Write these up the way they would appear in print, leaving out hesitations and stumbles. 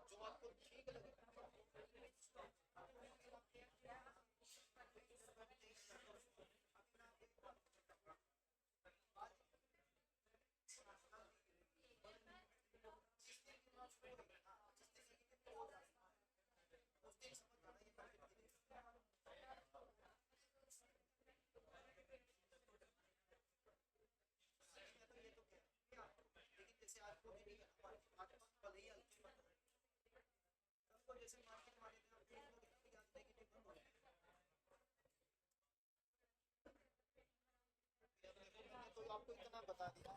जो आपको ठीक लगे। जैसे आपको भी नहीं है, आपको भले ही हल्की पता है, आपको जैसे मार्केट वाले थे, आप देख लो कितनी ज्यादा नेगेटिव बंद हो जाए। मैंने तो आपको इतना बता दिया।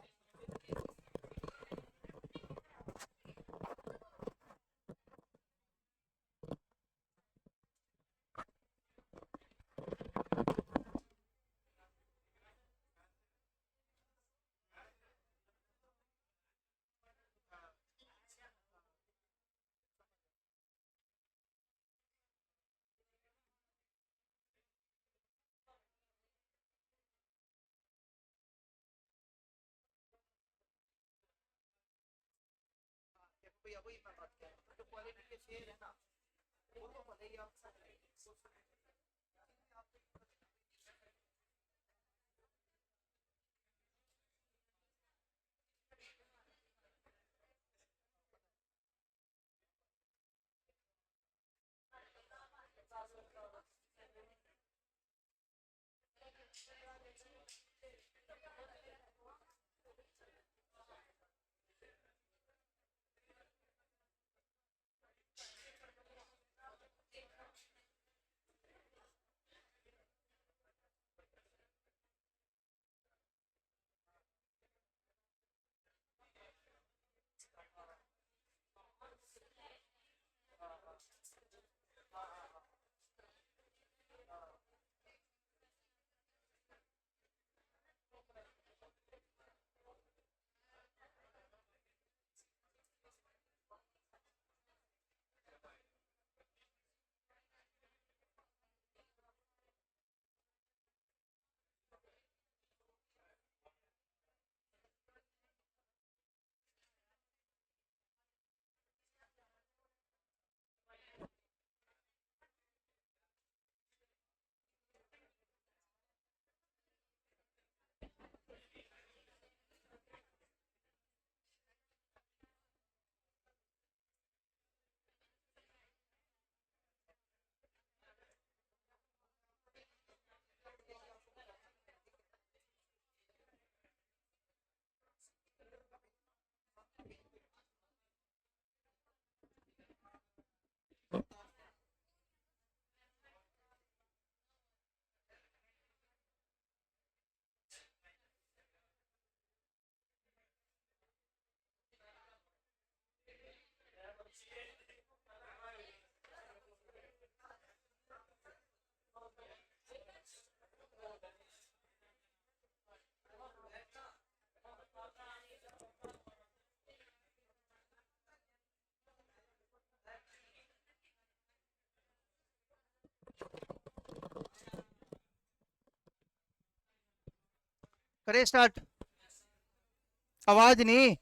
भैया वही मैं बात कर रहा हूँ, जो क्वालिटी के शेयर है ना, वो तो भले ही आप करे स्टार्ट। आवाज नहीं।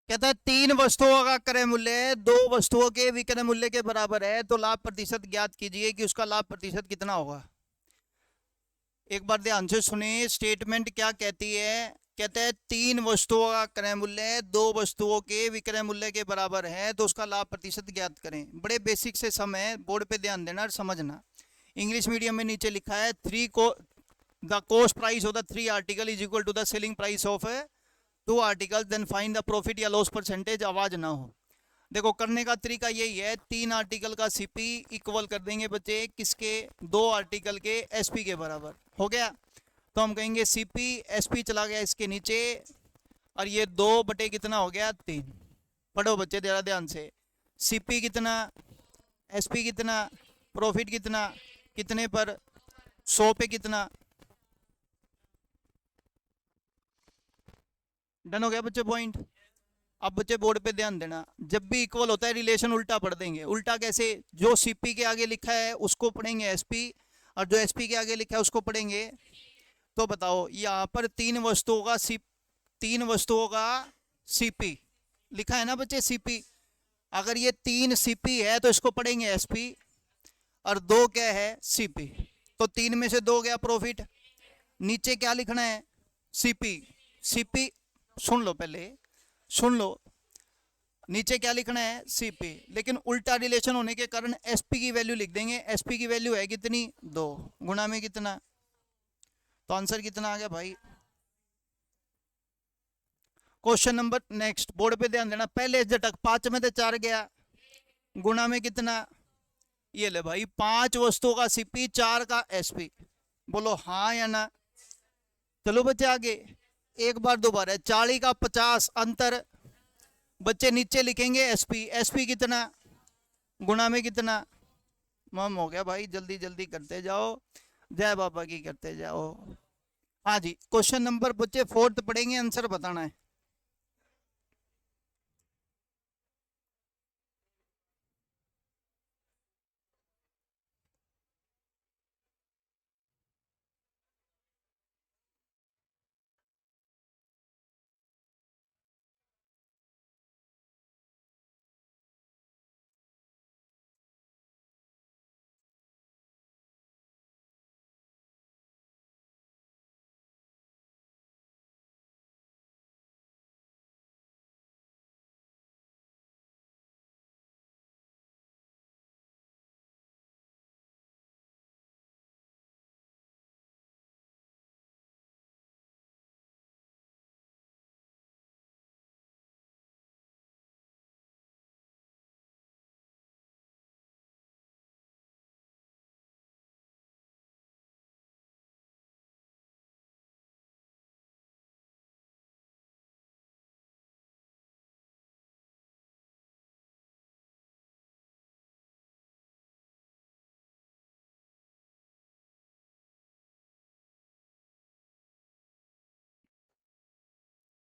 कहता है तीन वस्तुओं का क्रय मूल्य दो वस्तुओं के विक्रय मूल्य के बराबर है, तो लाभ प्रतिशत ज्ञात कीजिए कि उसका लाभ प्रतिशत कितना होगा। एक बार ध्यान से सुनिए, स्टेटमेंट क्या कहती है। कहते हैं तीन वस्तुओं का क्रय मूल्य दो वस्तुओं के विक्रय मूल्य के बराबर है, तो उसका लाभ प्रतिशत ज्ञात करें। बड़े बेसिक से सम है, बोर्ड पे ध्यान देना और समझना। इंग्लिश मीडियम में नीचे लिखा है the cost price of the three article is equal to the selling price of two article, then find the profit या लॉस परसेंटेज। आवाज ना हो। देखो करने का तरीका यही है, तीन आर्टिकल का सीपी इक्वल कर देंगे बच्चे किसके, दो आर्टिकल के एसपी के बराबर। हो गया, तो हम कहेंगे सीपी एसपी चला गया इसके नीचे, और ये दो बटे कितना हो गया, तीन। पढ़ो बच्चे जरा ध्यान से, सीपी कितना, एसपी कितना, प्रॉफिट कितना, कितने पर, 100 पे कितना। डन हो गया बच्चे पॉइंट। अब बच्चे बोर्ड पे ध्यान देना, जब भी इक्वल होता है रिलेशन उल्टा पढ़ देंगे। उल्टा कैसे, जो सीपी के आगे लिखा है उसको पढ़ेंगे एसपी, और जो एसपी के आगे लिखा है उसको पढ़ेंगे। तो बताओ यहाँ पर तीन वस्तुओं का सीपी लिखा है ना बच्चे, सीपी। अगर ये 3 सीपी है तो इसको पढ़ेंगे एसपी, और 2 क्या है, सीपी। तो 3 में से 2 गया प्रॉफिट। नीचे क्या लिखना है, सीपी। सीपी सुन लो, पहले सुन लो, नीचे क्या लिखना है, सीपी। लेकिन उल्टा रिलेशन होने के कारण एसपी की वैल्यू लिख देंगे। एसपी की वैल्यू है कितनी, 2, गुणा में कितना। तो आंसर कितना आ गया भाई। क्वेश्चन नंबर नेक्स्ट, बोर्ड पे ध्यान देना। पहले झटक 5 में से 4 गया, गुणा में कितना। ये ले भाई, 5 वस्तुओं का सीपी, 4 का एसपी। बोलो हाँ या ना। चलो बच्चे आगे, एक बार दोबारा, 40 का 50 अंतर। बच्चे नीचे लिखेंगे एसपी, एसपी कितना, गुणा में कितना। मम हो गया भाई, जल्दी जल्दी करते जाओ, जय बाबा की करते जाओ। हाँ जी, क्वेश्चन नंबर बच्चे 4 पढ़ेंगे, आंसर बताना है।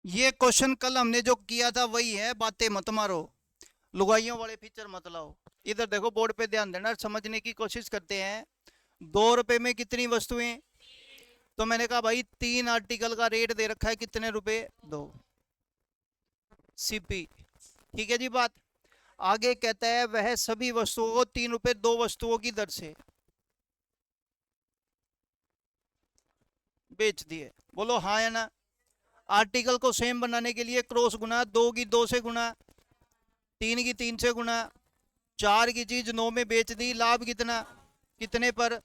ये क्वेश्चन कल हमने जो किया था वही है, बातें मत मारो, लुगाइयों वाले फीचर मत लाओ। इधर देखो, बोर्ड पे ध्यान देना, समझने की कोशिश करते हैं। 2 रुपए में कितनी वस्तुएं। तो मैंने कहा भाई 3 आर्टिकल का रेट दे रखा है, कितने रुपए, 2 सीपी। ठीक है जी बात। आगे कहता है वह सभी वस्तुओं को 3 रुपए 2 वस्तुओं की दर से बेच दिए। बोलो हाँ या ना। आर्टिकल को सेम बनाने के लिए क्रॉस गुना, 2 की 2 से गुना, 3 की 3 से गुना, 4 की चीज 9 में बेच दी, लाभ कितना, कितने पर,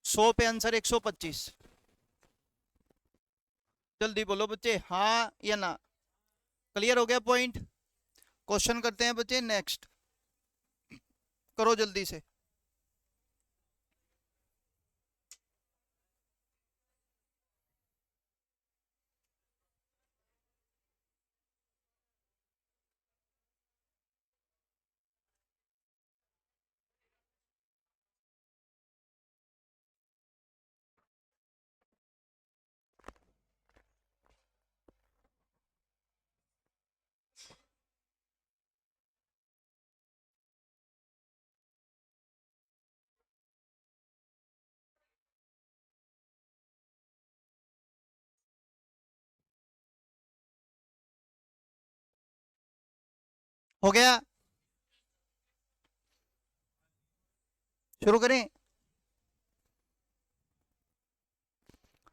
100 पे। आंसर 125। जल्दी बोलो बच्चे हाँ या ना। क्लियर हो गया पॉइंट। क्वेश्चन करते हैं बच्चे नेक्स्ट, करो जल्दी से। हो गया, शुरू करें।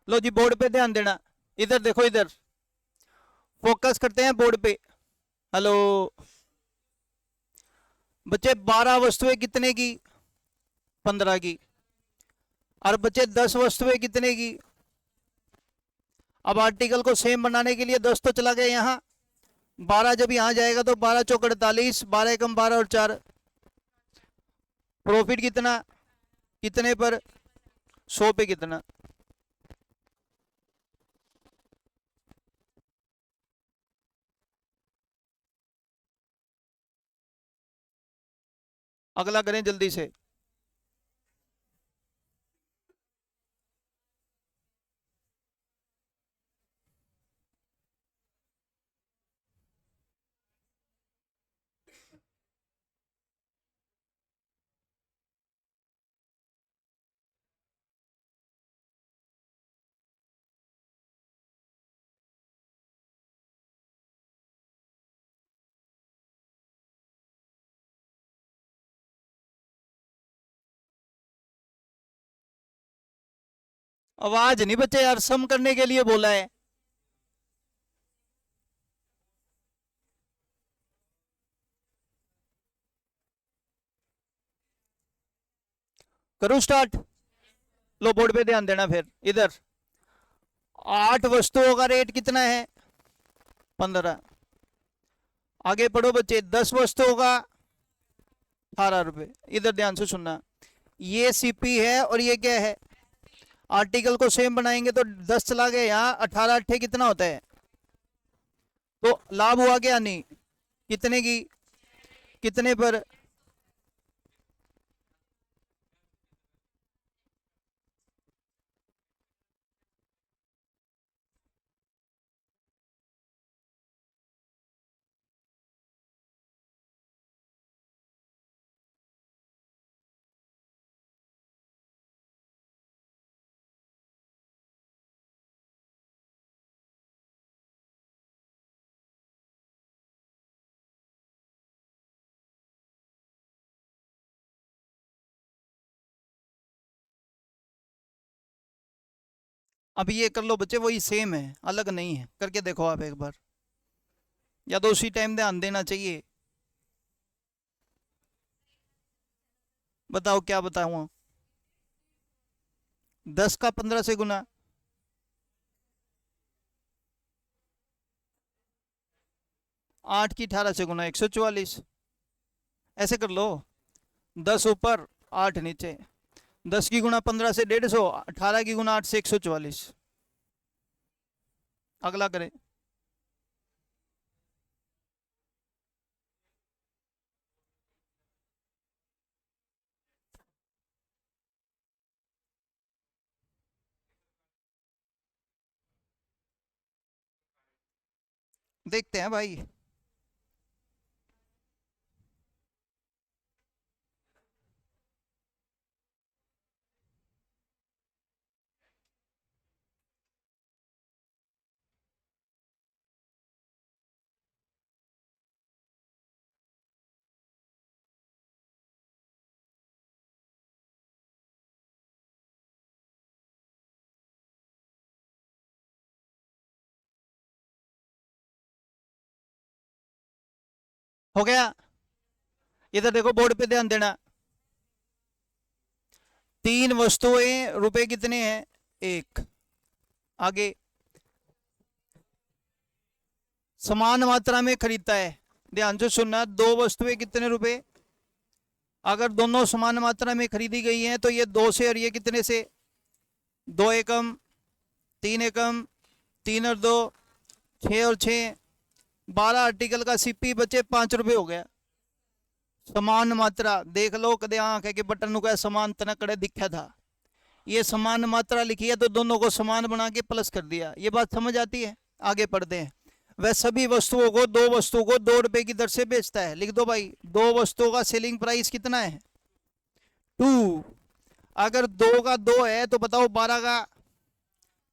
लो जी, बोर्ड पे ध्यान देना, इधर देखो, इधर फोकस करते हैं बोर्ड पे। हेलो बच्चे, 12 वस्तुएं कितने की, 15 की। और बच्चे 10 वस्तुएं कितने की। अब आर्टिकल को सेम बनाने के लिए 10 तो चला गया यहाँ, 12 जब यहाँ जाएगा तो 12 चौक 48, 12 कम 12 और 4, प्रॉफिट कितना, कितने पर, 100 पे कितना। अगला करें जल्दी से। आवाज नहीं बच्चे यार, सम करने के लिए बोला है। करूं स्टार्ट? लो बोर्ड पे ध्यान देना फिर इधर। 8 वस्तुओं का रेट कितना है? 15। आगे पढ़ो बच्चे, 10 वस्तुओं का 18 रुपए। इधर ध्यान से सुनना, ये सीपी है और ये क्या है? आर्टिकल को सेम बनाएंगे तो 10 चला गया यहाँ, 18 अट्ठे कितना होता है? तो लाभ हुआ क्या? नहीं। कितने की? कितने पर? अब ये कर लो बच्चे, वही सेम है, अलग नहीं है। करके देखो आप एक बार, या तो उसी टाइम ध्यान देना चाहिए। बताओ क्या बताऊँ? 10 का 15 से गुना, 8 की 18 से गुना, 144। ऐसे कर लो, 10 ऊपर 8 नीचे। 10 की गुना 15 से 150, 18 की गुना 8 से 144। अगला करें। देखते हैं भाई। हो गया? इधर देखो बोर्ड पे ध्यान देना। 3 वस्तुएं, रुपए कितने हैं? 1। आगे, समान मात्रा में खरीदता है। ध्यान से सुनना, 2 वस्तुएं कितने रुपए? अगर दोनों समान मात्रा में खरीदी गई हैं तो ये 2 से और ये कितने से? 2 एकम, 3 एकम, 3 और 2 6 और 6, 12 आर्टिकल का सीपी बचे 5 रुपए हो गया। समान मात्रा देख लो, कदे आंख है कि बटन का समान तनकड़े दिखा था। ये समान मात्रा लिखी है तो दोनों को समान बना के प्लस कर दिया। ये बात समझ आती है? आगे पढ़ते हैं। वह सभी वस्तुओं को, 2 वस्तुओं को 2 रुपए की दर से बेचता है। लिख दो भाई, 2 वस्तुओं का सेलिंग प्राइस कितना है? 2। अगर 2 का 2 है तो बताओ 12 का,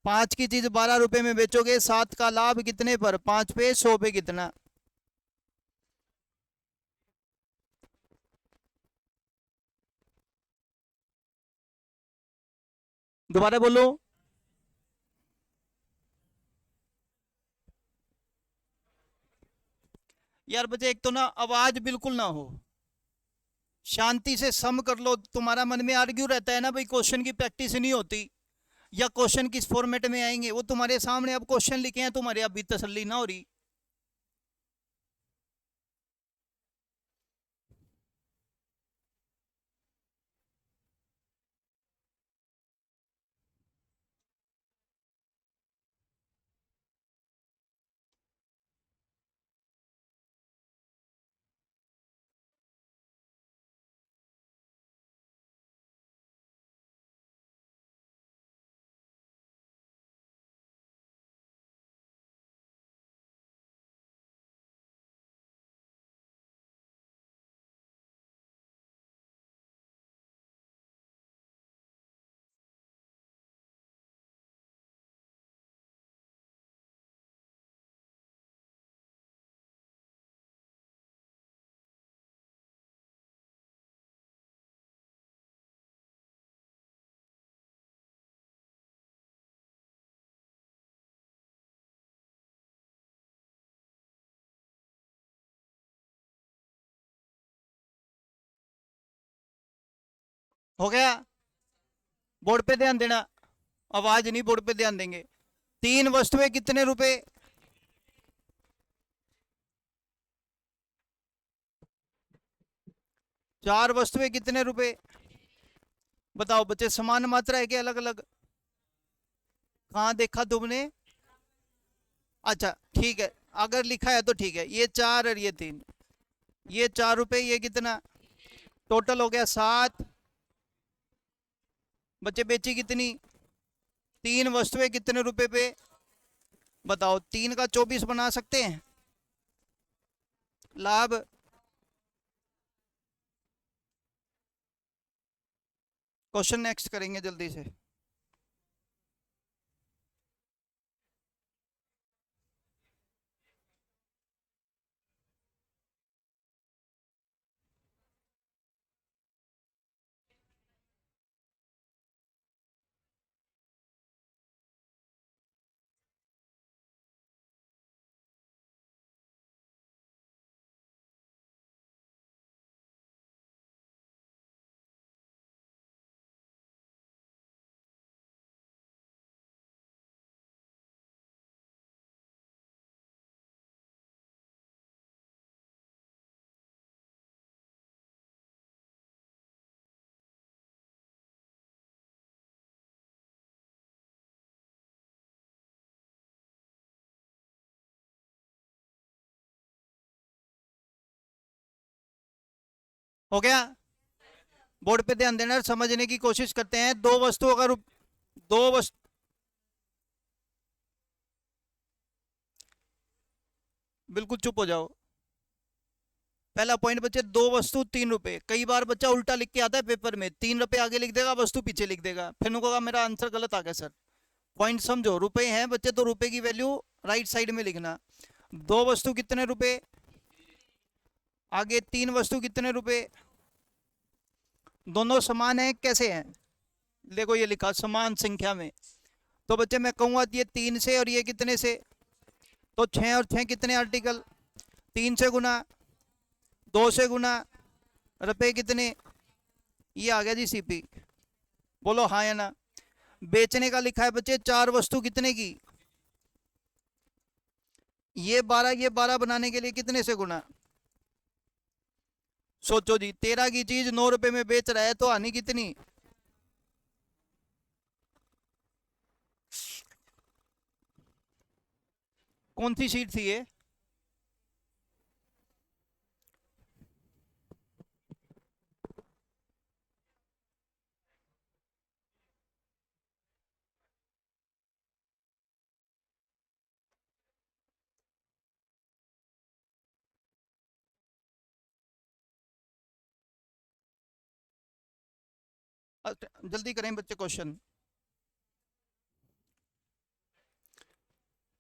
5 की चीज 12 रुपए में बेचोगे, 7 का लाभ कितने पर? 5 पे 100 पे कितना? दोबारा बोलो। यार बच्चे, एक तो ना आवाज बिल्कुल ना हो, शांति से सम कर लो। तुम्हारा मन में आर्ग्यू रहता है ना भाई, क्वेश्चन की प्रैक्टिस नहीं होती, या क्वेश्चन किस फॉर्मेट में आएंगे। वो तुम्हारे सामने अब क्वेश्चन लिखे हैं, तुम्हारे अभी तसल्ली ना हो रही। हो गया? बोर्ड पे ध्यान देना, आवाज नहीं, बोर्ड पे ध्यान देंगे। 3 वस्तुएं कितने रुपए? चार वस्तुएं कितने रुपए? बताओ बच्चे, समान मात्रा है कि अलग अलग? कहाँ देखा तुमने? अच्छा ठीक है, अगर लिखा है तो ठीक है। ये 4 और ये 3, ये 4 रुपए, ये कितना? टोटल हो गया 7। बच्चे बेची कितनी? 3 वस्तुएं कितने रुपए पे? बताओ, 3 का 24 बना सकते हैं लाभ? क्वेश्चन नेक्स्ट करेंगे जल्दी से। हो गया? बोर्ड पे ध्यान देना, समझने की कोशिश करते हैं। दो वस्तु अगर दो वस्तु, बिल्कुल चुप हो जाओ। पहला पॉइंट बच्चे, 2 वस्तु 3 रुपए। कई बार बच्चा उल्टा लिख के आता है पेपर में, 3 रुपए आगे लिख देगा, वस्तु पीछे लिख देगा, फिर उनको कहा मेरा आंसर गलत आ गया सर। पॉइंट समझो, रुपए हैं बच्चे तो रुपए की वैल्यू राइट साइड में लिखना। 2 वस्तु कितने रुपए? आगे 3 वस्तु कितने रुपए? दोनों समान है, कैसे हैं? देखो ये लिखा समान संख्या में, तो बच्चे मैं कहूंगा ये 3 से और ये कितने से? तो 6 और 6 कितने आर्टिकल? 3 से गुना, 2 से गुना, रुपए कितने? ये आ गया जी सीपी। बोलो हाँ या ना? बेचने का लिखा है बच्चे 4 वस्तु कितने की? ये 12, ये 12 बनाने के लिए कितने से गुना? सोचो जी, 13 की चीज 9 रुपए में बेच रहा है तो हानि कितनी? कौन सी शीट थी ये? जल्दी करें बच्चे, क्वेश्चन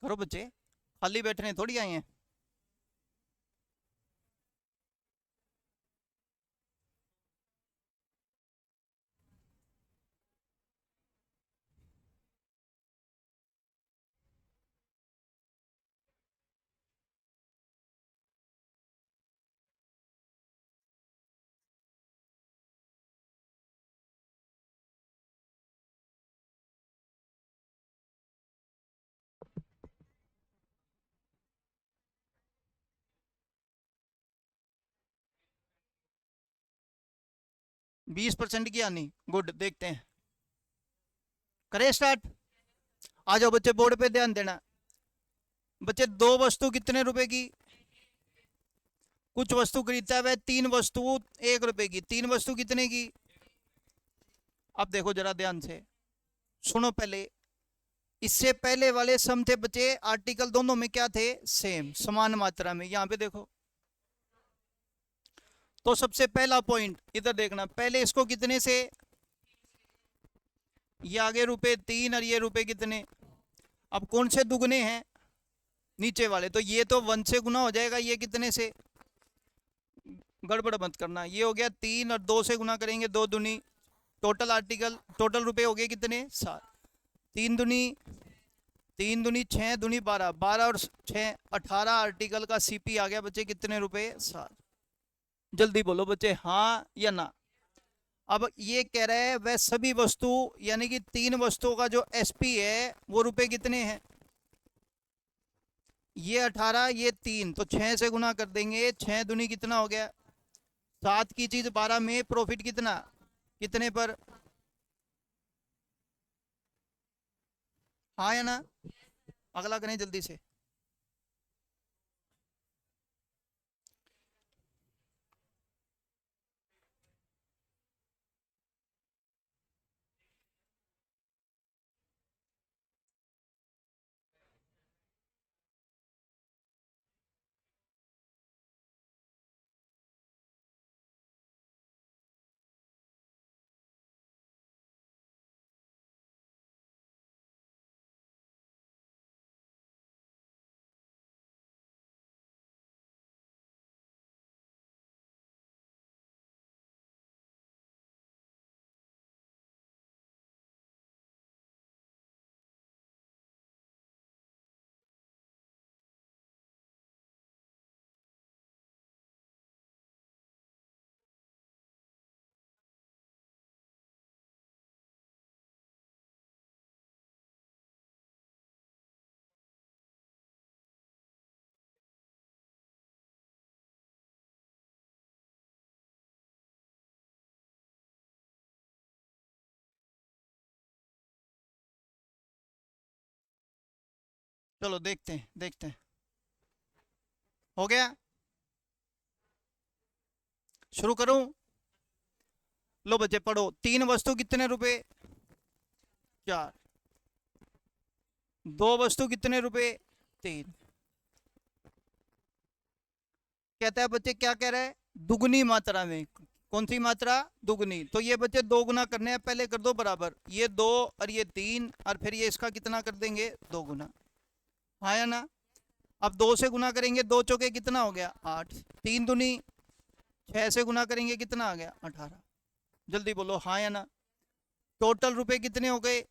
करो बच्चे, खाली बैठने थोड़ी आए हैं। बीस परसेंट की हानि, गुड, देखते हैं। करें स्टार्ट? आ जाओ बच्चे, बोर्ड पे ध्यान देना। बच्चे 2 वस्तु कितने रुपए की? कुछ वस्तु खरीदता है वह 3 वस्तु 1 रुपए की। 3 वस्तु कितने की? अब देखो जरा ध्यान से सुनो पहले, इससे पहले वाले सम थे बच्चे, आर्टिकल दोनों में क्या थे? सेम, समान मात्रा में। यहां पे देखो, तो सबसे पहला पॉइंट इधर देखना, पहले इसको कितने से? ये आगे रुपए 3 और ये रुपए कितने? अब कौन से दुगने हैं? नीचे वाले, तो ये तो 1 से गुना हो जाएगा, ये कितने से? गड़बड़ मत करना, ये हो गया 3 और 2 से गुना करेंगे, 2 दूनी, टोटल आर्टिकल, टोटल रुपए हो गए कितने? 7। 3 दूनी 6, दूनी 12, 12 और 6 18 आर्टिकल का सीपी आ गया बच्चे कितने रुपए? 7। जल्दी बोलो बच्चे, हाँ या ना? अब ये कह रहा है वह सभी वस्तु यानी कि 3 वस्तुओं का जो एसपी है वो रुपए कितने हैं। ये 18, ये 3, तो 6 से गुना कर देंगे। 6 दूनी कितना हो गया 7 की चीज 12 में प्रॉफिट कितना, कितने पर। हाँ या ना। अगला करें जल्दी से। चलो देखते हैं देखते हैं। हो गया, शुरू करूं। लो बच्चे पढ़ो। 3 वस्तु कितने रुपए 4, 2 वस्तु कितने रुपए 3। कहता है बच्चे क्या कह रहे हैं दुगनी मात्रा में। कौन सी मात्रा दुगनी। तो ये बच्चे 2 गुना करने हैं, पहले कर दो बराबर। ये 2 और ये 3 और फिर ये इसका कितना कर देंगे 2 गुना। हाँ या ना। अब 2 से गुना करेंगे, 2 चौके कितना हो गया 8। 3 दूनी 6 से गुना करेंगे कितना आ गया 18। जल्दी बोलो हाँ या ना। टोटल रुपए कितने हो गए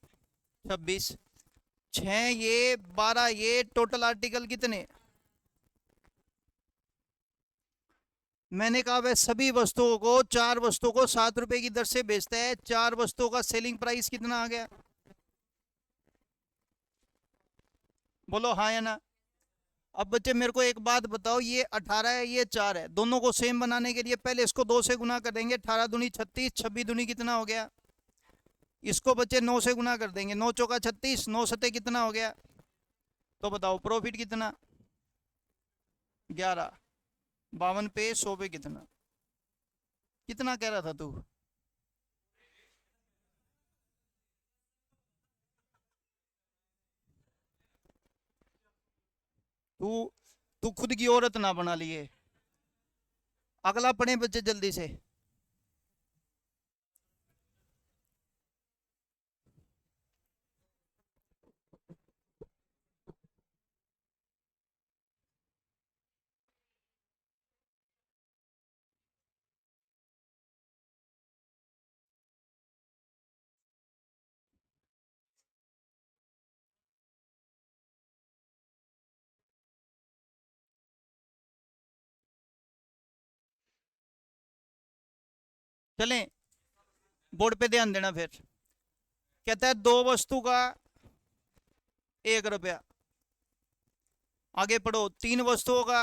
26। 6 ये 12 ये टोटल आर्टिकल कितने। मैंने कहा वह सभी वस्तुओं को 4 वस्तुओं को 7 रुपए की दर से बेचता है। 4 वस्तुओं का सेलिंग प्राइस कितना आ गया बोलो हाँ या ना। अब बच्चे मेरे को एक बात बताओ, ये 18 है ये 4 है, दोनों को सेम बनाने के लिए पहले इसको 2 से गुना कर देंगे। 18 दूनी 36, 26 दूनी कितना हो गया। इसको बच्चे 9 से गुना कर देंगे। 9 चौका 36, 9 सत्ते कितना हो गया। तो बताओ प्रॉफिट कितना 11। 52 पे 100 पे कितना, कितना कह रहा था तू। तू तू खुद की औरत ना बना लिए। अगला पढ़े बच्चे जल्दी से। चलें, बोर्ड पे ध्यान देना। फिर कहता है 2 वस्तु का 1 रुपया। आगे पढ़ो। 3 वस्तुओं का,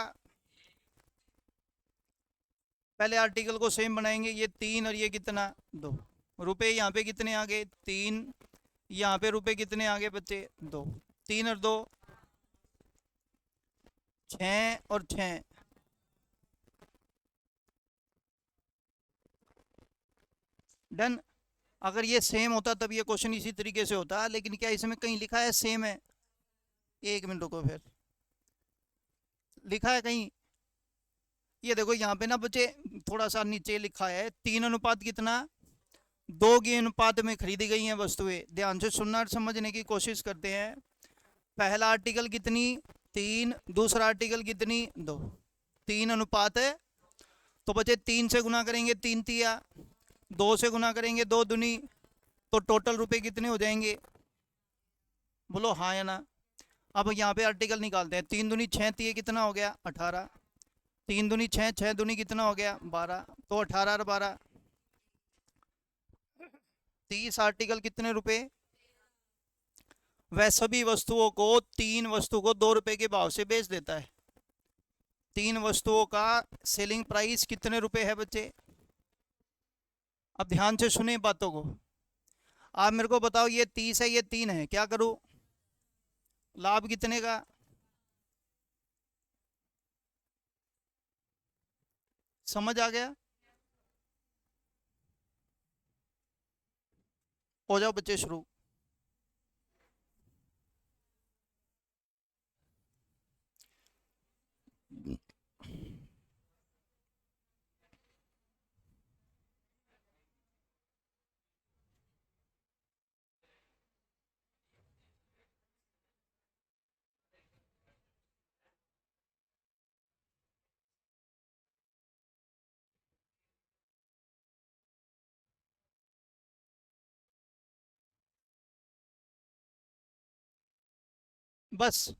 पहले आर्टिकल को सेम बनाएंगे। ये 3 और ये कितना 2 रुपए। यहाँ पे कितने आ गए 3, यहाँ पे रुपए कितने आ गए बच्चे 2। 3 और 2 6 और 6। डन। अगर ये सेम होता तब ये क्वेश्चन इसी तरीके से होता, लेकिन क्या इसमें कहीं लिखा है सेम है। 1 मिनट रुको, फिर लिखा है कहीं। ये देखो यहाँ पे ना बच्चे थोड़ा सा नीचे लिखा है 3 अनुपात कितना 2 के अनुपात में खरीदी गई हैं वस्तुएं। ध्यान से सुनना और समझने की कोशिश करते हैं। पहला आर्टिकल कितनी 3, दूसरा आर्टिकल कितनी 2। 3 अनुपात है, तो बच्चे 3 से गुना करेंगे 3 तिया, 2 से गुना करेंगे 2 दुनी, तो टोटल रुपए कितने हो जाएंगे बोलो हाँ या ना। अब यहाँ पे आर्टिकल निकालते हैं। 3 दूनी 6 तिये कितना हो गया 18। 3 दूनी 6, 6 दूनी कितना हो गया 12, तो 18 और 12 30 आर्टिकल कितने रुपए? वह सभी वस्तुओं को 3 वस्तु को 2 रुपए के भाव से बेच देता है। 3 वस्तुओं का सेलिंग प्राइस कितने रुपए है बच्चे? अब ध्यान से सुने बातों को। आप मेरे को बताओ, ये 30 है, ये 3 है, क्या करूं? लाभ कितने का? समझ आ गया? हो जाओ बच्चे शुरू। बस।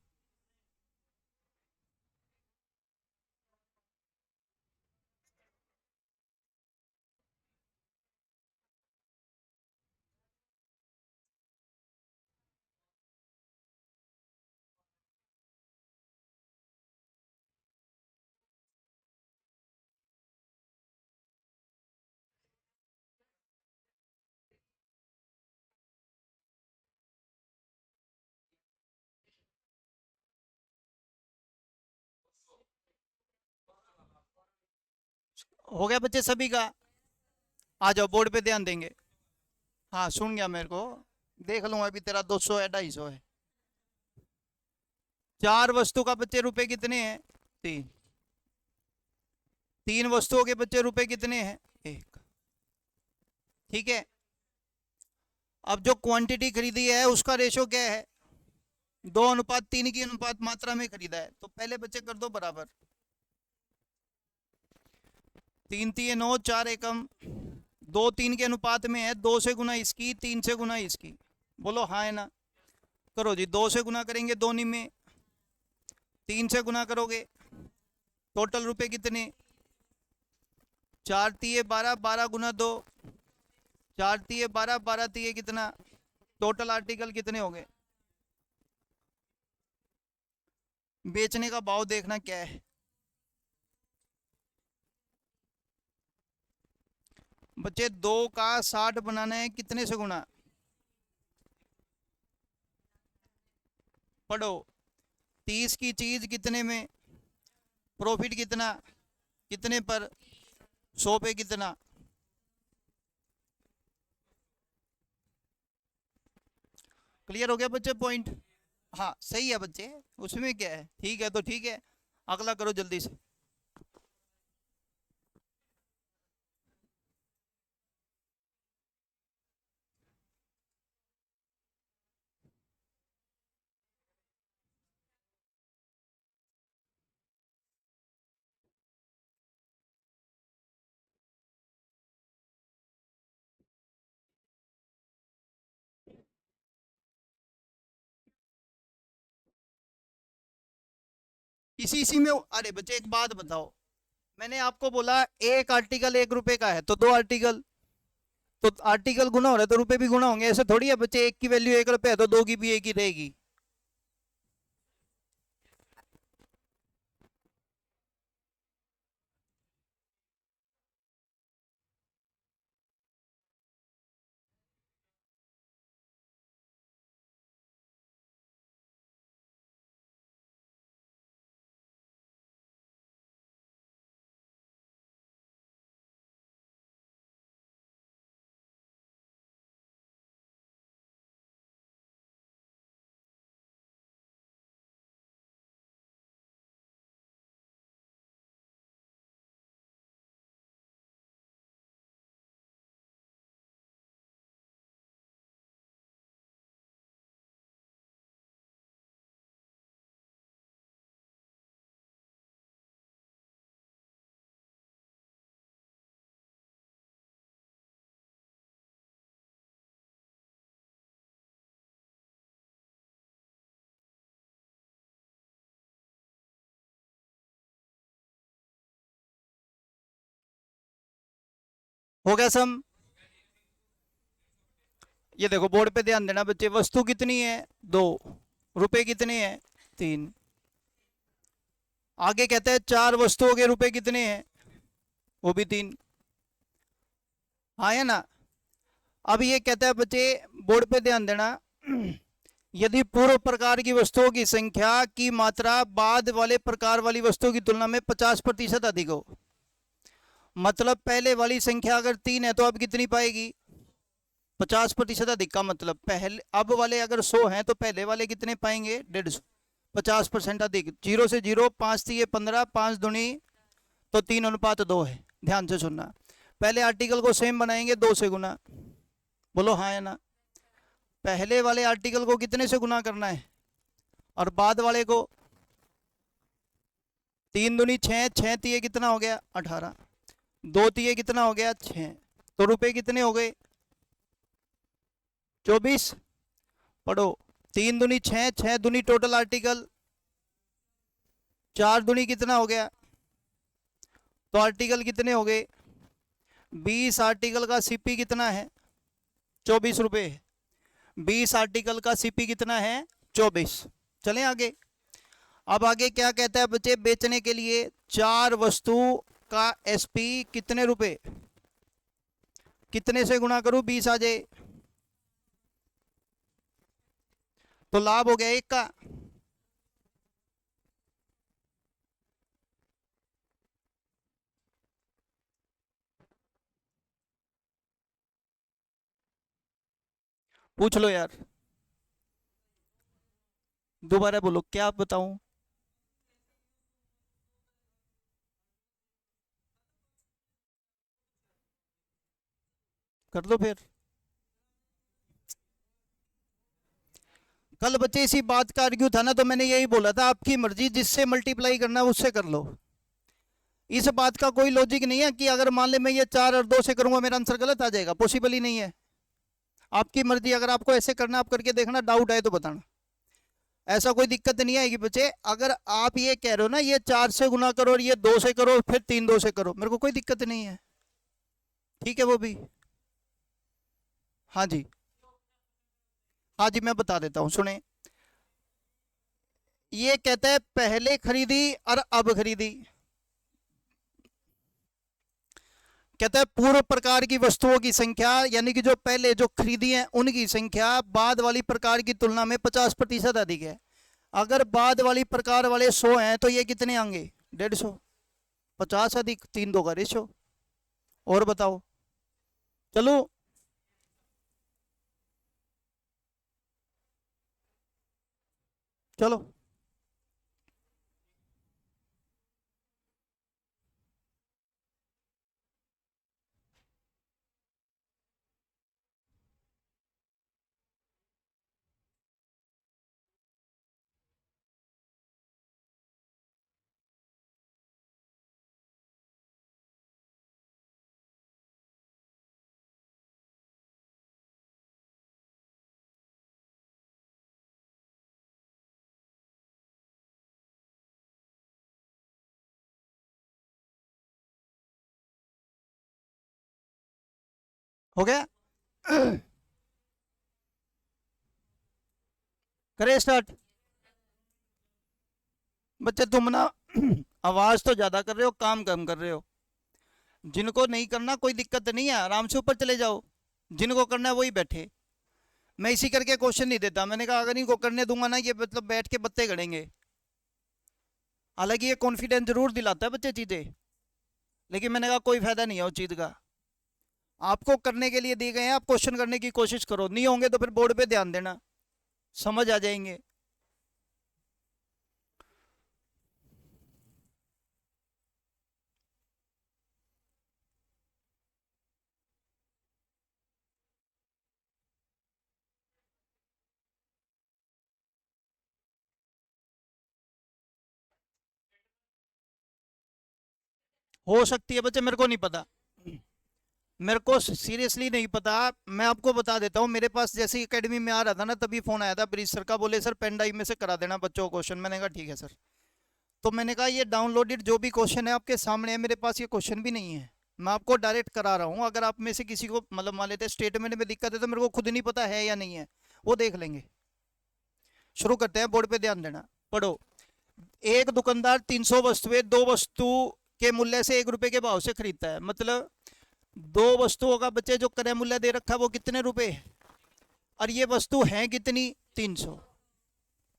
हो गया बच्चे सभी का? आ जाओ, बोर्ड पे ध्यान देंगे। हाँ, सुन गया मेरे को। देख लूंगा अभी तेरा 200 है, 250 है। 4 वस्तु का बच्चे रुपए कितने हैं? 3। 3 वस्तुओं के बच्चे रुपए कितने हैं? 1। ठीक है। अब जो क्वांटिटी खरीदी है उसका रेशो क्या है? 2:3 की अनुपात मात्रा में खरीदा है, तो पहले बच्चे कर दो बराबर। 3 3 9, 4 एकम 2 3 के अनुपात में है। 2 से गुना इसकी, 3 से गुना इसकी। बोलो हाँ है ना? करो जी, 2 से गुना करेंगे 2 में, 3 से गुना करोगे, टोटल रुपए कितने? 4 तिये 12, 12 गुना 2, 4 तिये 12, 12 तिये कितना? टोटल आर्टिकल कितने हो गए? बेचने का भाव देखना क्या है। बच्चे 2 का 60 बनाना है, कितने से गुना? पढ़ो। 30 की चीज कितने में? प्रॉफिट कितना? कितने पर? 100 पे कितना? क्लियर हो गया बच्चे पॉइंट? हाँ सही है बच्चे, उसमें क्या है, ठीक है तो ठीक है। अगला करो जल्दी से। इसी इसी में, अरे बच्चे एक बात बताओ, मैंने आपको बोला एक आर्टिकल 1 रुपए का है तो 2 आर्टिकल, तो आर्टिकल गुना हो रहा है तो रुपए भी गुना होंगे। ऐसे थोड़ी है बच्चे, एक की वैल्यू 1 रुपए है तो 2 की भी 1 ही रहेगी। हो गया सम? ये देखो बोर्ड पे ध्यान देना बच्चे, वस्तु कितनी है 2, रुपए कितने हैं 3। आगे कहता है 4 वस्तुओं के रुपए कितने हैं, वो भी 3। हाँ है ना। अब ये कहता है बच्चे, बोर्ड पे ध्यान देना, यदि पूर्व प्रकार की वस्तुओं की संख्या की मात्रा बाद वाले प्रकार वाली वस्तुओं की तुलना में 50% अधिक हो, मतलब पहले वाली संख्या अगर 3 है तो अब कितनी पाएगी 50% अधिक का मतलब पहले, अब वाले अगर 100 हैं तो पहले वाले कितने पाएंगे 150, 50% अधिक। 0 से 0, 5 3 15, 5 दूनी तो 3:2 है। ध्यान से सुनना, पहले आर्टिकल को सेम बनाएंगे 2 से गुना, बोलो हाँ या ना। पहले वाले आर्टिकल को कितने से गुना करना है और बाद वाले को 3 दूनी 6, 6 तिये कितना हो गया 18, 2 तिये कितना हो गया 6, तो रुपए कितने हो गए 24। पढ़ो 3 दूनी 6, 6 दूनी टोटल आर्टिकल, 4 दूनी कितना हो गया, तो आर्टिकल कितने हो गए 20। आर्टिकल का सीपी कितना है 24 रुपये, 20 आर्टिकल का सीपी कितना है 24। चलें आगे। अब आगे क्या कहता है बच्चे, बेचने के लिए 4 वस्तु का एसपी कितने रुपए, कितने से गुणा करूं 20 आ जाए, तो लाभ हो गया 1 का। पूछ लो यार, दोबारा बोलो क्या बताऊं। कर दो फिर। कल बच्चे इसी बात का आर्ग्यू था ना, तो मैंने यही बोला था आपकी मर्जी, जिससे मल्टीप्लाई करना है उससे कर लो। इस बात का कोई लॉजिक नहीं है कि अगर मान ले मैं ये 4 और 2 से करूंगा मेरा आंसर गलत आ जाएगा, पॉसिबल ही नहीं है। आपकी मर्जी, अगर आपको ऐसे करना आप करके देखना, डाउट आए तो बताना, ऐसा कोई दिक्कत नहीं आएगी बच्चे। अगर आप ये कह रहे हो ना ये 4 से गुना करो और ये 2 से करो फिर 3 2 से करो, मेरे को कोई दिक्कत नहीं है, ठीक है वो भी। हाँ जी, हाँ जी मैं बता देता हूँ सुने। ये कहता है पहले खरीदी और अब खरीदी, कहता है पूर्व प्रकार की वस्तुओं की संख्या, यानी कि जो पहले जो खरीदी है उनकी संख्या बाद वाली प्रकार की तुलना में 50% अधिक है। अगर बाद वाली प्रकार वाले 100 हैं तो ये कितने आएंगे 150, 50 अधिक 3 2 का रेशो। और बताओ, चलो चलो। हो गया, करें स्टार्ट। बच्चे तुम ना आवाज तो ज्यादा कर रहे हो, काम कम कर रहे हो। जिनको नहीं करना कोई दिक्कत नहीं है, आराम से ऊपर चले जाओ, जिनको करना है वही बैठे। मैं इसी करके क्वेश्चन नहीं देता, मैंने कहा अगर इनको करने दूंगा ना ये मतलब बैठ के बत्ते गड़ेंगे। हालांकि ये कॉन्फिडेंस जरूर दिलाता है बच्चे चीजें, लेकिन मैंने कहा कोई फायदा नहीं है उस चीज का। आपको करने के लिए दिए गए हैं, आप क्वेश्चन करने की कोशिश करो, नहीं होंगे तो फिर बोर्ड पे ध्यान देना, समझ आ जाएंगे। हो सकती है बच्चे, मेरे को नहीं पता, मेरे को सीरियसली नहीं पता। मैं आपको बता देता हूँ, मेरे पास जैसे ही एकेडमी में आ रहा था ना तभी फोन आया था ब्रिज सर का, बोले सर पेन ड्राइव में से करा देना बच्चों को क्वेश्चन। मैंने कहा ठीक है सर। तो मैंने कहा ये डाउनलोडेड जो भी क्वेश्चन है आपके सामने है, मेरे पास ये क्वेश्चन भी नहीं है। मैं आपको डायरेक्ट करा रहा हूँ। अगर आप में से किसी को मतलब मान लेते स्टेटमेंट में दिक्कत है तो मेरे को खुद नहीं पता है या नहीं है, वो देख लेंगे। शुरू करते हैं, बोर्ड पे ध्यान देना, पढ़ो। एक दुकानदार 300 वस्तुएं दो वस्तु के मूल्य से 1 रुपए के भाव से खरीदता है। मतलब दो वस्तुओं का बच्चे जो क्रय मूल्य दे रखा है वो कितने रुपए, और ये वस्तु है कितनी, 300।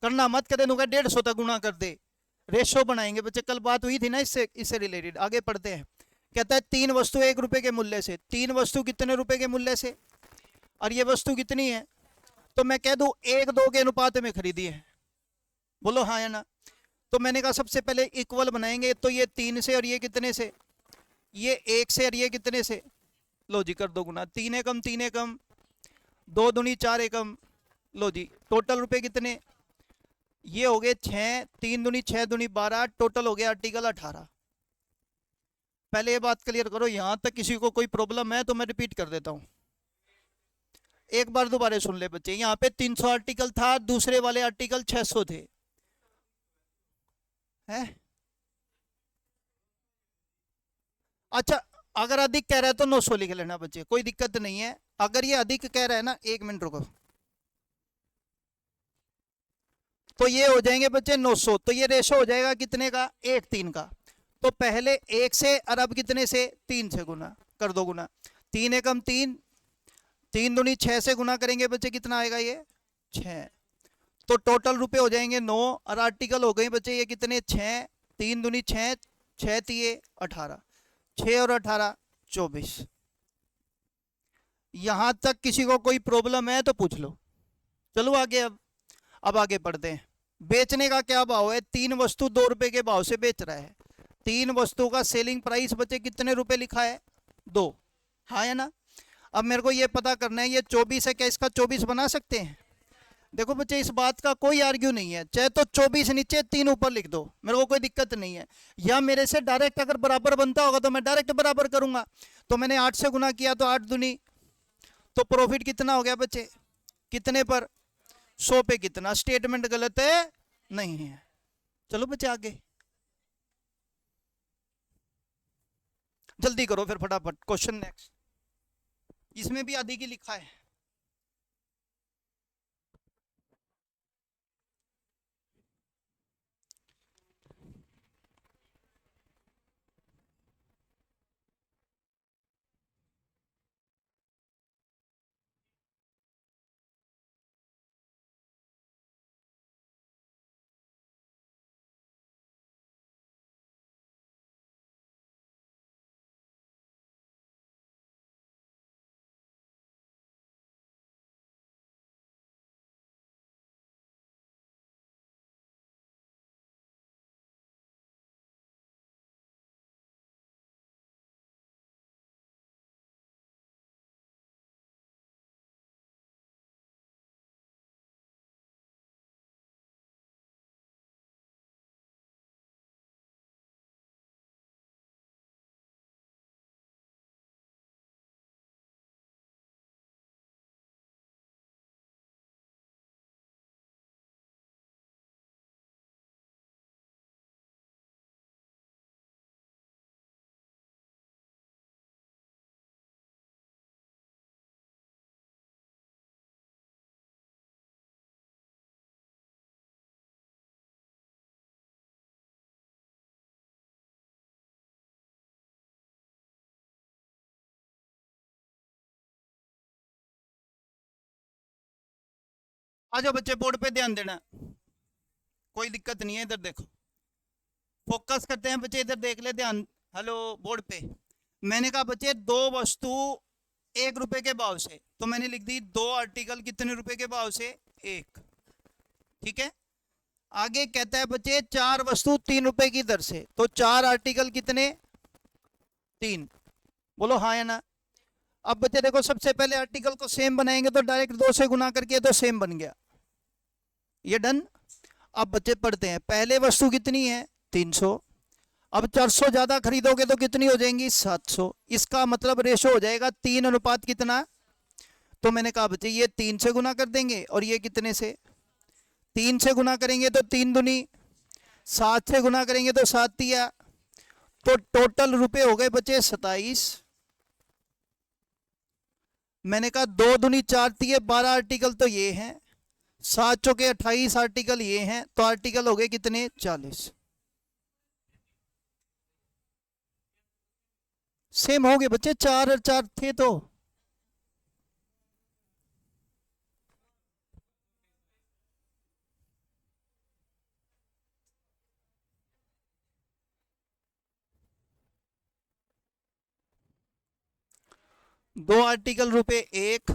करना मत करे दूंगा 150 तक गुणा कर दे, रेशो बनाएंगे बच्चे, कल बात हुई थी ना इससे रिलेटेड। आगे पढ़ते हैं। कहता है 3 वस्तु 1 रुपए के मूल्य से, 3 वस्तु कितने रुपए के मूल्य से, और ये वस्तु कितनी है, तो मैं कह दूं 1:2 के अनुपात में खरीदी है। बोलो हाँ या ना। तो मैंने कहा सबसे पहले इक्वल बनाएंगे, तो ये 3 से और ये कितने से, ये 1 से और ये कितने से, लो जी कर दो गुना, 3 एकम 3 एकम 2 दूनी 4 एकम, लो जी टोटल रुपए कितने, ये हो गए 6, 3 दूनी 6 दूनी 12, टोटल हो गया आर्टिकल 18। पहले ये बात क्लियर करो, यहां तक किसी को कोई प्रॉब्लम है तो मैं रिपीट कर देता हूं, एक बार दोबारा सुन ले बच्चे। यहाँ पे 300 आर्टिकल था, दूसरे वाले आर्टिकल 600 थे, है? अच्छा, अगर अधिक कह रहा है तो 900 लिख लेना बच्चे, कोई दिक्कत नहीं है। अगर ये अधिक कह रहा है ना, 1 मिनट रुको, तो ये हो जाएंगे बच्चे 900, तो ये रेशो हो जाएगा कितने का, 1:3 का। तो पहले 1 से और अब कितने से, 3 से गुना कर दो गुना, 3 एकम 3, 3 दूनी 6 से गुना करेंगे बच्चे, कितना आएगा ये 6। तो टोटल रुपए हो जाएंगे 9, और आर्टिकल हो गए बच्चे ये कितने 6, 3 दूनी 6, 6 तिये 18, 6 और 18 24। यहां तक किसी को कोई प्रॉब्लम है तो पूछ लो। चलो आगे, अब आगे पढ़ते हैं। बेचने का क्या भाव है, 3 वस्तु 2 रुपए के भाव से बेच रहा है। 3 वस्तु का सेलिंग प्राइस बच्चे कितने रुपए लिखा है, 2, हाँ या ना। अब मेरे को ये पता करना है ये 24 है, क्या इसका 24 बना सकते हैं। देखो बच्चे इस बात का कोई आर्ग्यू नहीं है, चाहे तो 24 नीचे 3 ऊपर लिख दो, मेरे को कोई दिक्कत नहीं है। या मेरे से डायरेक्ट अगर बराबर बनता होगा तो मैं डायरेक्ट बराबर करूंगा। तो मैंने 8 से गुना किया तो 8 दूनी, तो प्रॉफिट कितना हो गया बच्चे, कितने पर, 100 पे। कितना, स्टेटमेंट गलत है नहीं है। चलो बच्चे आगे जल्दी करो फिर फटाफट, क्वेश्चन नेक्स्ट। इसमें भी आधी की लिखा है। आ जाओ बच्चे, बोर्ड पे ध्यान देना, कोई दिक्कत नहीं है। इधर देखो, फोकस करते हैं बच्चे, इधर देख ले ध्यान। हेलो बोर्ड पे, मैंने कहा बच्चे 2 वस्तु 1 रुपए के भाव से, तो मैंने लिख दी 2 आर्टिकल कितने रुपए के भाव से, 1, ठीक है। आगे कहता है बच्चे 4 वस्तु 3 रुपए की दर से, तो 4 आर्टिकल कितने, 3। बोलो हाँ या ना। अब बच्चे देखो, सबसे पहले आर्टिकल को सेम बनाएंगे तो डायरेक्ट 2 से गुना करके तो सेम बन गया, ये डन। अब बच्चे पढ़ते हैं, पहले वस्तु कितनी है 300, अब 400 ज्यादा खरीदोगे तो कितनी हो जाएंगी 700। इसका मतलब रेशो हो जाएगा 3 अनुपात कितना। तो मैंने कहा बच्चे ये 3 से गुना कर देंगे, और ये कितने से, 3 से गुना करेंगे तो 3 दूनी, 7 से गुना करेंगे तो 7 तिया, तो टोटल रुपए हो गए बचे 27। मैंने कहा 2 दूनी 4 तिये 12 आर्टिकल तो ये हैं, 7 चौके 28 आर्टिकल ये हैं, तो आर्टिकल हो गए कितने 40। सेम हो गए बच्चे, 4 और 4 थे तो। दो आर्टिकल रुपए 1,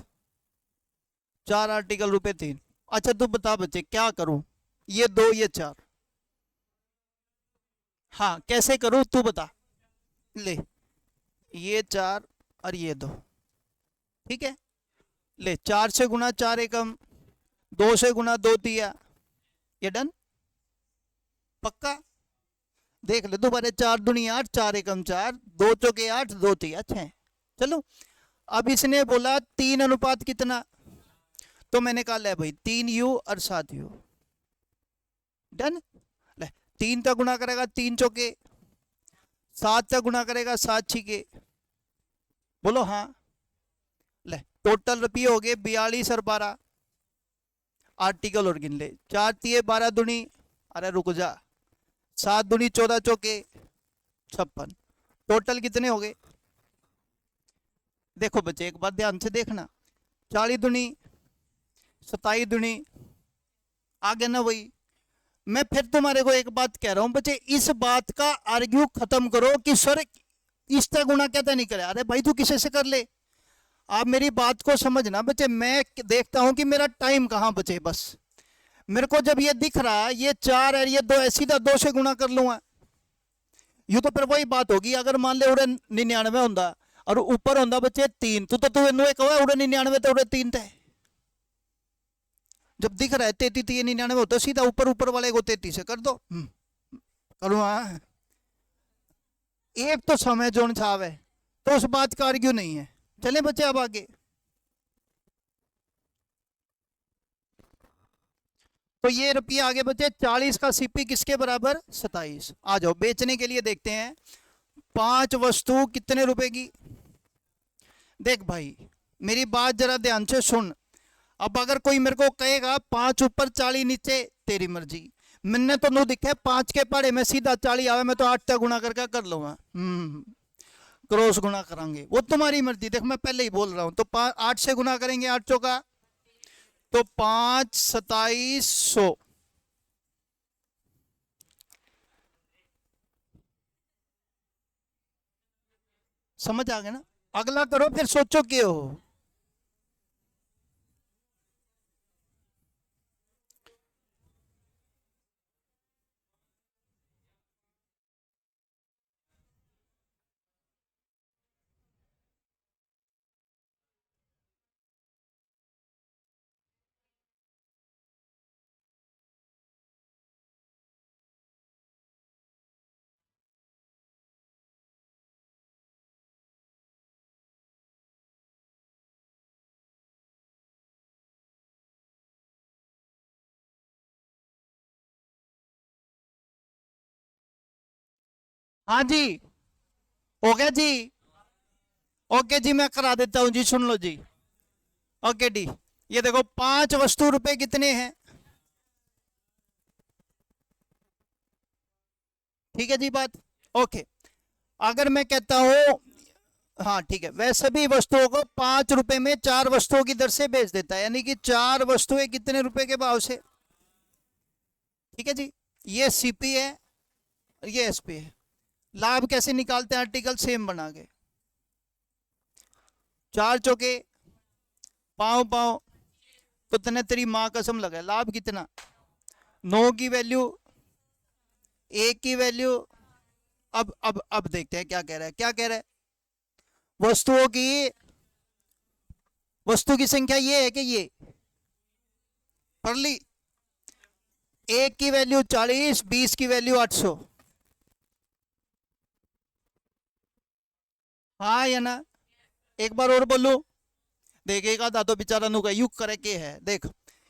4 आर्टिकल रुपए 3। अच्छा तू बता बच्चे क्या करूं, ये 2 ये 4, हाँ कैसे करूं तू बता। ले ये 4 और ये 2, ठीक है। ले 4 से गुना 4 एकम, 2 से गुना 2 तिया, ये डन पक्का। देख ले दोबारा, 4 दूनी 8, 4 एकम 4, 2 चौके 8, 2 तिया 6। चलो अब इसने बोला 3 अनुपात कितना, तो मैंने कहा ले भाई 3u और 7u, डन। ले 3 तक गुना करेगा 3 चौके, 7 तक गुना करेगा 7 छिके, बोलो हाँ। ले टोटल रुपये हो गए 42 और 12, आर्टिकल और गिन ले। 4 तिये 12 दूनी, अरे रुक जा, 7 दूनी 14 चौके 56, टोटल कितने हो गए। देखो बच्चे एक बार ध्यान से देखना, 40 दूनी 27 दूनी, आगे ना वही। मैं फिर तुम्हारे को एक बात कह रहा हूं बच्चे, इस बात का आर्ग्यू खत्म करो कि सर इस तरह गुना कहता नहीं करे। अरे भाई तू किसी से कर ले, आप मेरी बात को समझना बच्चे। मैं देखता हूं कि मेरा टाइम कहां बचे, बस मेरे को जब ये दिख रहा है ये 4 है ये 2 है, सीधा 2 से गुना कर लूंगा। यूं तो फिर वही बात होगी, अगर मान ले उड़े 99 होंदा और ऊपर होंदा बच्चे 3, तू इन्हों कहो उड़े 99 तो उड़े 3 थे। जब दिख रहा है 33 3 99 होता, सीधा ऊपर ऊपर वाले को 33 से कर दो। करूँ हाँ, एक तो समय जोन छाव है, तो उस बात का आर्ग्यू नहीं है। चले बच्चे अब आगे। तो ये रुपये आगे बचे 40 का सीपी किसके बराबर 27। आ जाओ बेचने के लिए देखते हैं। 5 वस्तु कितने रुपए की। देख भाई मेरी बात जरा ध्यान से सुन। अब अगर कोई मेरे को कहेगा 5 ऊपर 40 नीचे, तेरी मर्जी। मैंने तो नो दिखे 5 के पढ़े में सीधा 40 आवे, मैं तो 8 तक गुना करके कर लूंगा। क्रॉस गुना करेंगे वो तुम्हारी मर्जी। देख मैं पहले ही बोल रहा हूं, तो 8 से गुना करेंगे 8 चौका, तो 5 2700। समझ आ गया ना। अगला करो फिर सोचो क्यों हो। हाँ जी हो गया जी। ओके जी मैं करा देता हूं जी, सुन लो जी। ओके डी, ये देखो 5 वस्तु रुपए कितने हैं, ठीक है जी बात। ओके अगर मैं कहता हूं, हाँ ठीक है, वह सभी वस्तुओं को 5 रुपए में 4 वस्तुओं की दर से बेच देता है, यानी कि 4 वस्तुएं कितने रुपए के भाव से। ठीक है जी, ये सीपी है ये एसपी है। लाभ कैसे निकालते हैं, आर्टिकल सेम बना के। 4 चौके पाँव पाँव, तो तने तेरी माँ कसम लगा। लाभ कितना, 9 की वैल्यू, 1 की वैल्यू। अब देखते हैं क्या कह रहा है। क्या कह रहा है, वस्तुओं की, वस्तु की संख्या ये है कि ये पढ़ ली। 1 की वैल्यू 40, 20 की वैल्यू 800। हाँ या ना, एक बार और बोलू। देखेगा दादो बेचारा नु का युग करे के है। देख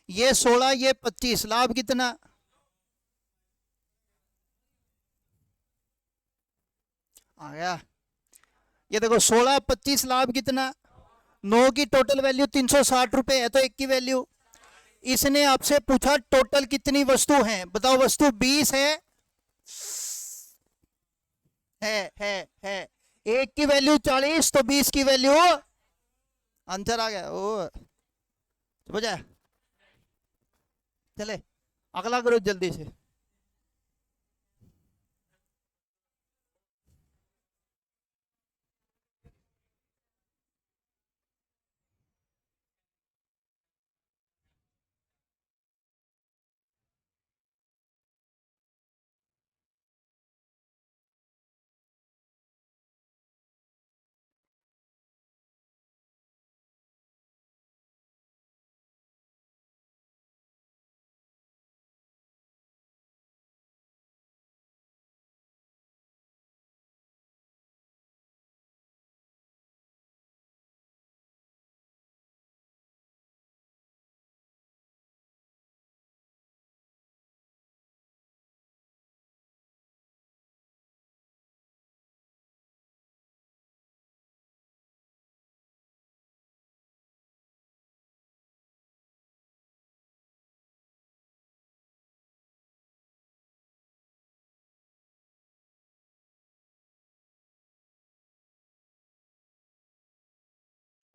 ये 16 ये 25, लाभ कितना, आ गया। ये देखो 16 25 लाभ कितना, 9 की टोटल वैल्यू 360 रुपए है, तो एक की वैल्यू। इसने आपसे पूछा टोटल कितनी वस्तु हैं, बताओ वस्तु 20 है। एक की वैल्यू 40, तो 20 की वैल्यू, आंसर आ गया। ओ समझ आया। चले अगला करो जल्दी से।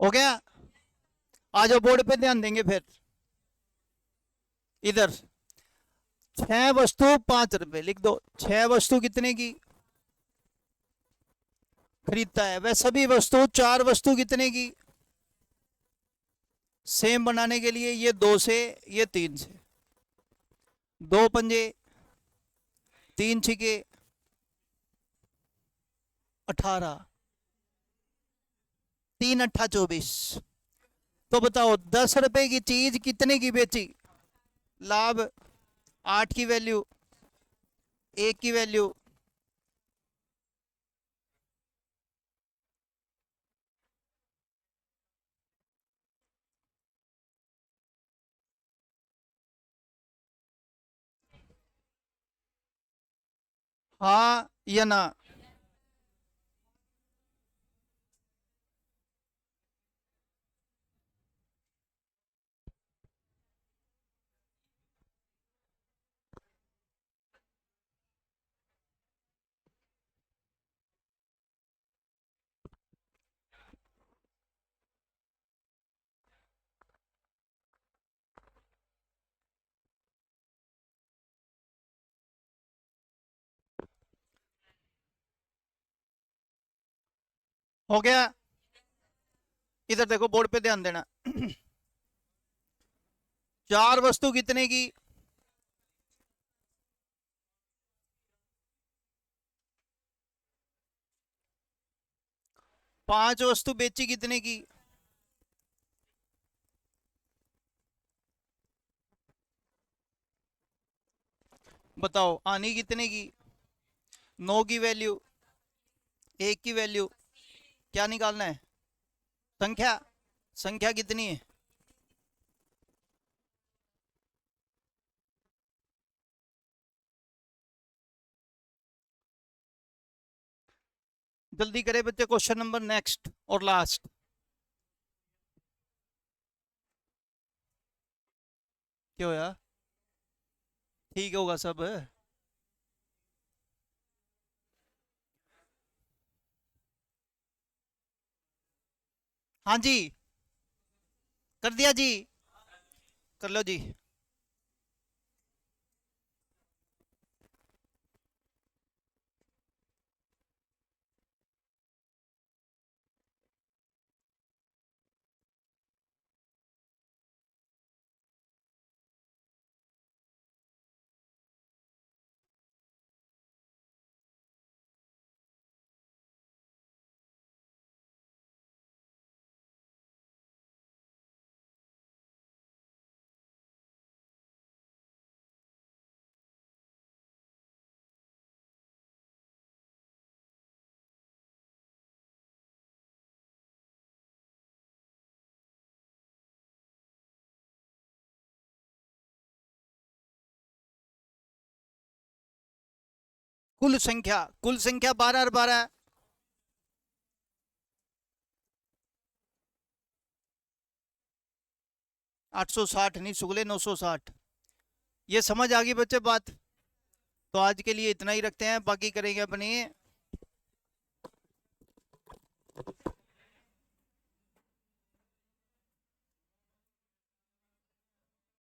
हो गया। आ जाओ बोर्ड पे ध्यान देंगे फिर। इधर 6 वस्तु 5 रुपए लिख दो। 6 वस्तु कितने की खरीदता है, वह सभी वस्तु 4 वस्तु कितने की, सेम बनाने के लिए ये 2 से, ये 3 से, 2 पंजे, 3 छिके, 18, 3 अट्ठा 24। तो बताओ 10 रुपए की चीज कितने की बेची, लाभ 8 की वैल्यू, 1 की वैल्यू। हाँ या ना। हो गया। इधर देखो बोर्ड पे ध्यान देना। 4 वस्तु कितने की, 5 वस्तु बेची कितने की, बताओ आनी कितने की, 9 की वैल्यू, 1 की वैल्यू। क्या निकालना है, संख्या। संख्या कितनी है, जल्दी करे बच्चे। क्वेश्चन नंबर नेक्स्ट और लास्ट। क्या होया, ठीक होगा सब। हाँ जी, कर दिया जी, कर लो जी। कुल संख्या, कुल संख्या 12 और 12, 860 नहीं सुगले 960। ये समझ आ गई बच्चे बात। तो आज के लिए इतना ही रखते हैं, बाकी करेंगे अपनी